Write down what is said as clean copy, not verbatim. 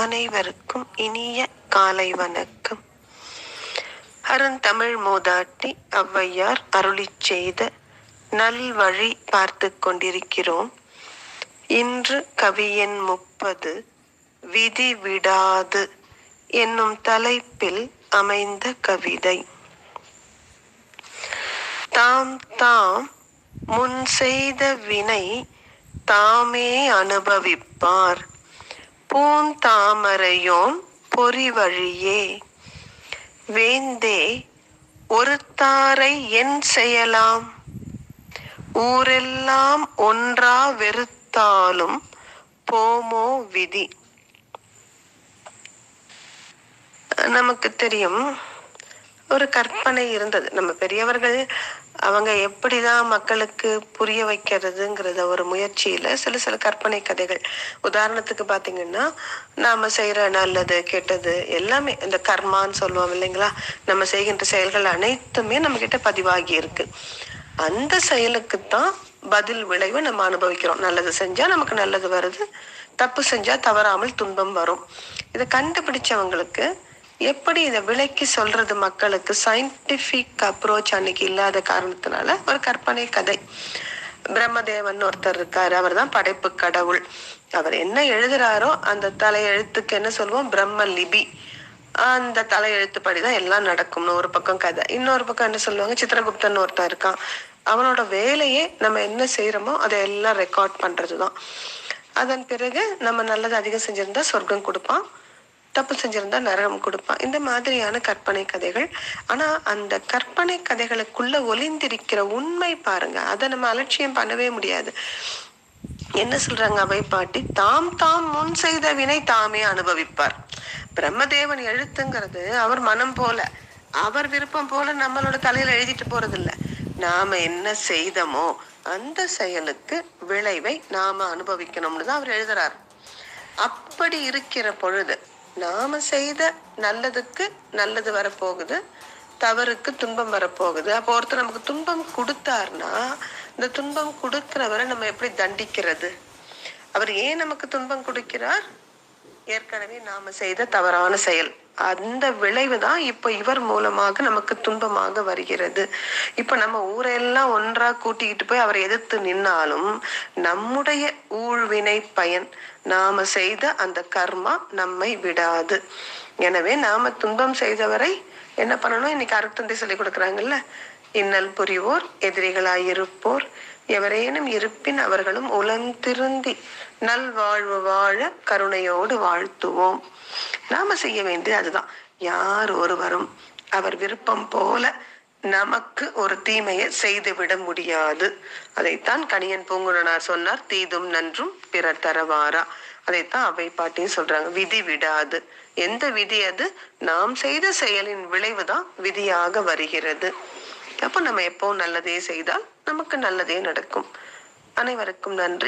அனைவருக்கும் இனிய காலை வணக்கம். அருந்தமிழ் மூதாட்டி ஔவையார் அருளிச் செய்த நல்வழி பார்த்து கொண்டிருக்கிறோம். இன்று கவியெண் 30 விதி விடாது என்னும் தலைப்பில் அமைந்த கவிதை. தாம் தாம் முன் செய்த வினை தாமே அனுபவிப்பார் பூந்தாமரையோன் பொறிவழியே. வேந்தே ஒருத்தாரை என் செய்யலாம் ஊரெல்லாம் ஒன்றா வெறுத்தாலும் போமோ விதி. நமக்கு தெரியும், ஒரு கற்பனை இருந்தது. நம்ம பெரியவர்கள் அவங்க எப்படிதான் மக்களுக்கு புரிய வைக்கிறதுங்கிறத ஒரு முயற்சியில சில கற்பனை கதைகள். உதாரணத்துக்கு பாத்தீங்கன்னா, நாம செய்யற நல்லது கெட்டது எல்லாமே இந்த கர்மான்னு சொல்லுவோம் இல்லைங்களா. நம்ம செய்கின்ற செயல்கள் அனைத்துமே நம்ம கிட்ட பதிவாகி இருக்கு. அந்த செயலுக்குத்தான் பதில் விளைவு நம்ம அனுபவிக்கிறோம். நல்லது செஞ்சா நமக்கு நல்லது வருது, தப்பு செஞ்சா தவறாமல் துன்பம் வரும். இதை கண்டுபிடிச்சவங்களுக்கு எப்படி இதை விளக்கி சொல்றது மக்களுக்கு சயின்டிபிக் அப்ரோச் அன்னைக்கு இல்லாத காரணத்தினால ஒரு கற்பனை கதை. பிரம்மதேவன் ஒருத்தர் இருக்காரு, அவர் தான் படைப்பு கடவுள். அவர் என்ன எழுதுறாரோ அந்த தலையெழுத்துக்கு என்ன சொல்லுவோம், பிரம்ம லிபி. அந்த தலையெழுத்துப்படிதான் எல்லாம் நடக்கும்னு ஒரு பக்கம் கதை. இன்னொரு பக்கம் என்ன சொல்லுவாங்க, சித்திரகுப்தன் ஒருத்தன் இருக்கான், அவனோட வேலையே நம்ம என்ன செய்யறோமோ அதை எல்லாம் ரெக்கார்ட் பண்றதுதான். அதன் பிறகு நம்ம நல்லது அதிகம் செஞ்சிருந்தா சொர்க்கம் கொடுப்பான், தப்பு செஞ்சிருந்தா நரகம் கொடுப்பான். இந்த மாதிரியான கற்பனை கதைகள். ஆனா அந்த கற்பனை கதைகளுக்குள்ள ஒளிந்திருக்கிற உண்மை பாருங்க, அதை நம்ம அலட்சியம் பண்ணவே முடியாது. என்ன சொல்றாங்க அவை பாட்டி, தாம் தாம் முன் செய்த வினை தாமே அனுபவிப்பார். பிரம்மதேவன் எழுத்துங்கிறது அவர் மனம் போல, அவர் விருப்பம் போல நம்மளோட தலையில எழுதிட்டு போறது இல்ல. நாம என்ன செய்தோமோ அந்த செயலுக்கு விளைவை நாம அனுபவிக்கணும்னு தான் அவர் எழுதுறார். அப்படி இருக்கிற பொழுது நாம செய்த நல்லதுக்கு நல்லது வரப்போகுது, தவறுக்கு துன்பம் வரப்போகுது. அப்போ ஒருத்தர் நமக்கு துன்பம் கொடுத்தாருன்னா இந்த துன்பம் கொடுக்கிறவரை நம்ம எப்படி தண்டிக்கிறது? அவர் ஏன் நமக்கு துன்பம் கொடுக்கிறார்? ஏற்கனவே நாம செய்த தவறான செயல், அந்த விளைவு தான் இப்ப இவர் மூலமாக நமக்கு துன்பமாக வருகிறது. இப்ப நம்ம ஊரெல்லாம் ஒன்றா கூட்டிக்கிட்டு போய் அவரை எதிர்த்து நின்னாலும் நம்முடைய ஊழ்வினை பயன், நாம செய்த அந்த கர்மா நம்மை விடாது. எனவே நாம துன்பம் செய்தவரை என்ன பண்ணணும், இன்னைக்கு அருட்தந்தை சொல்லி கொடுக்குறாங்கல்ல, இன்னல் புரிவோர் எதிரிகளாயிருப்போர் எவரேனும் இருப்பின் அவர்களும் உளந்திருந்தி நல்வாழ்வு வாழ கருணையோடு வாழ்த்துவோம். நாம செய்ய வேண்டியது அதுதான். யார் ஒருவரும் அவர் விருப்பம் போல நமக்கு ஒரு தீமையை செய்து விட முடியாது. அதைத்தான் கணியன் பூங்குழனார் சொன்னார், தீதும் நன்றும் பிறர் தரவாரா. அதைத்தான் அவை பாட்டியும் சொல்றாங்க, விதி விடாது. எந்த விதி? அது நாம் செய்த செயலின் விளைவுதான் விதியாக வருகிறது. அப்ப நம்ம எப்போ நல்லதே செய்தால் நமக்கு நல்லதே நடக்கும். அனைவருக்கும் நன்றி.